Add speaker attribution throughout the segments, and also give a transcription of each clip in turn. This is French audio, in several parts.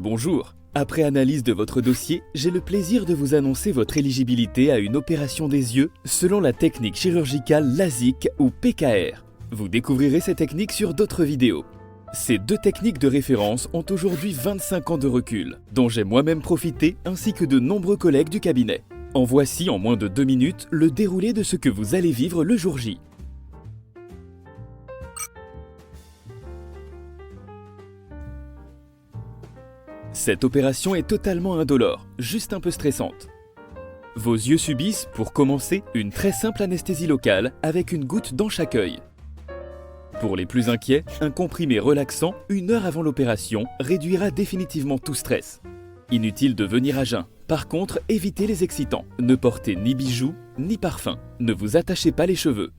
Speaker 1: Bonjour. Après analyse de votre dossier, j'ai le plaisir de vous annoncer votre éligibilité à une opération des yeux selon la technique chirurgicale LASIK ou PKR. Vous découvrirez ces techniques sur d'autres vidéos. Ces deux techniques de référence ont aujourd'hui 25 ans de recul, dont j'ai moi-même profité ainsi que de nombreux collègues du cabinet. En voici en moins de 2 minutes le déroulé de ce que vous allez vivre le jour J. Cette opération est totalement indolore, juste un peu stressante. Vos yeux subissent, pour commencer, une très simple anesthésie locale avec une goutte dans chaque œil. Pour les plus inquiets, un comprimé relaxant 1 heure avant l'opération réduira définitivement tout stress. Inutile de venir à jeun. Par contre, évitez les excitants. Ne portez ni bijoux, ni parfum. Ne vous attachez pas les cheveux.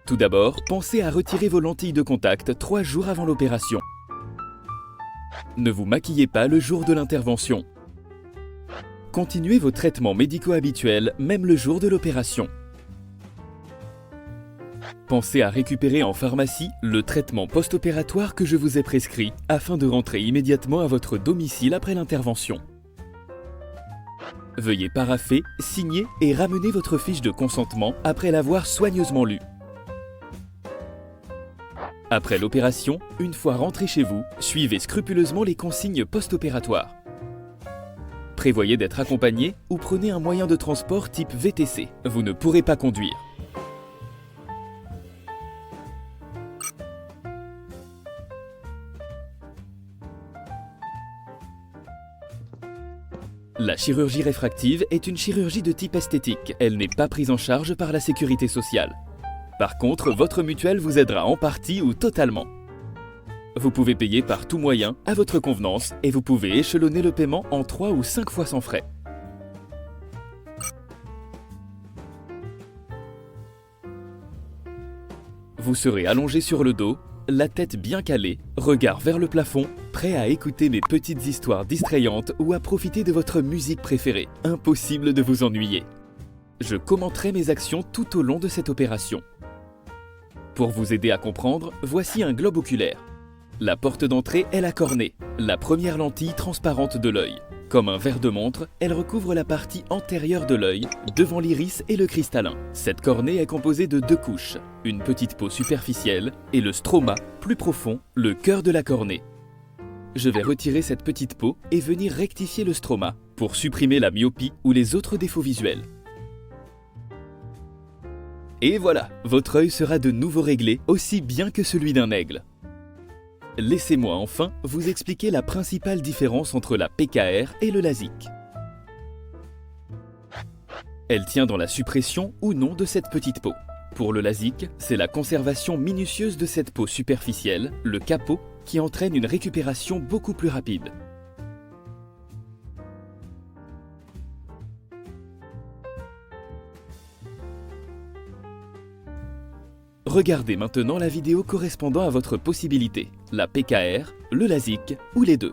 Speaker 1: Tout d'abord, pensez à retirer vos lentilles de contact 3 jours avant l'opération. Ne vous maquillez pas le jour de l'intervention. Continuez vos traitements médicaux habituels, même le jour de l'opération. Pensez à récupérer en pharmacie le traitement post-opératoire que je vous ai prescrit afin de rentrer immédiatement à votre domicile après l'intervention. Veuillez parapher, signer et ramener votre fiche de consentement après l'avoir soigneusement lue. Après l'opération, une fois rentré chez vous, suivez scrupuleusement les consignes post-opératoires. Prévoyez d'être accompagné ou prenez un moyen de transport type VTC. Vous ne pourrez pas conduire. La chirurgie réfractive est une chirurgie de type esthétique. Elle n'est pas prise en charge par la sécurité sociale. Par contre, votre mutuelle vous aidera en partie ou totalement. Vous pouvez payer par tout moyen, à votre convenance, et vous pouvez échelonner le paiement en 3 ou 5 fois sans frais. Vous serez allongé sur le dos, la tête bien calée, regard vers le plafond, prêt à écouter mes petites histoires distrayantes ou à profiter de votre musique préférée. Impossible de vous ennuyer. Je commenterai mes actions tout au long de cette opération. Pour vous aider à comprendre, voici un globe oculaire. La porte d'entrée est la cornée, la première lentille transparente de l'œil. Comme un verre de montre, elle recouvre la partie antérieure de l'œil, devant l'iris et le cristallin. Cette cornée est composée de 2 couches, une petite peau superficielle et le stroma, plus profond, le cœur de la cornée. Je vais retirer cette petite peau et venir rectifier le stroma pour supprimer la myopie ou les autres défauts visuels. Et voilà, votre œil sera de nouveau réglé aussi bien que celui d'un aigle. Laissez-moi enfin vous expliquer la principale différence entre la PKR et le LASIK. Elle tient dans la suppression ou non de cette petite peau. Pour le LASIK, c'est la conservation minutieuse de cette peau superficielle, le capot, qui entraîne une récupération beaucoup plus rapide. Regardez maintenant la vidéo correspondant à votre possibilité, la PKR, le LASIK ou les deux.